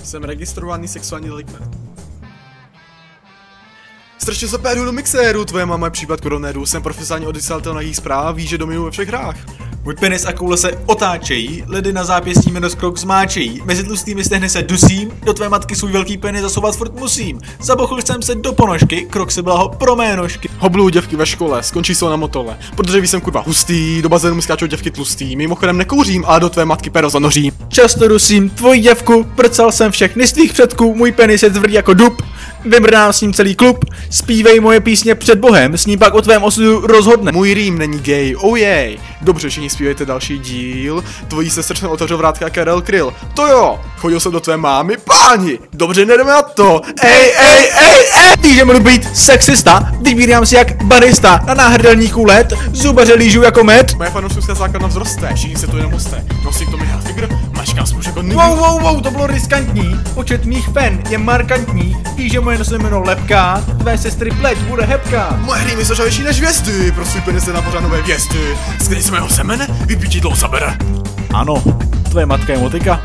Jsem registrovaný sexuální delikvent. Strašně se péru do mixéru, tvoje máma je případ koroneru, jsem profesionální odisatel na jejich zpráv, ví, že dominuji ve všech hrách. Můj penis a koule se otáčejí, ledy na zápěstí mi do skrok zmáčejí, mezi tlustými stehny se dusím, do tvé matky svůj velký penis zasouvat furt musím. Zabochl jsem se do ponožky, krok se blaho pro mé nožky. Hobluju děvky ve škole, skončí se na motole, protože ví jsem kurva hustý, do bazénu mi skáčou děvky tlustý, mimochodem nekouřím, ale do tvé matky pero zanořím. Často dusím tvoji děvku, prcal jsem všechny z tvých předků, můj penis je tvrdý jako dub. Vymrdám s ním celý klub, zpívej moje písně před Bohem, s ním pak o tvém osudu rozhodne. Můj rým není gay, oh jej. Dobře, všichni zpívejte další díl, tvojí sestr jsem otevřel vrátka Karel Kryl. To jo, chodil jsem do tvé mámy, páni, dobře, nejdeme na to. Ej. Víš, že můžu být sexista, vybírám si jak barista, na náhrdelníku let, zubaře lížu jako med. Moje fanouškovská základna vzroste, všichni se tu jenom hosté. Nosím to mi Hilfiger, mačkám smůž jako nigger. Wow, to bylo riskantní, počet mých fen je markantní, víš, že moje nosné jméno Lepka, tvé sestry pleť bude hebká. Moje rýmy jsou žavější než hvězdy, pro svůj penis na pořád nové vězdy. Sklidí se mého semene, vypítí dlouho zabere. Ano, tvoje matka je motika.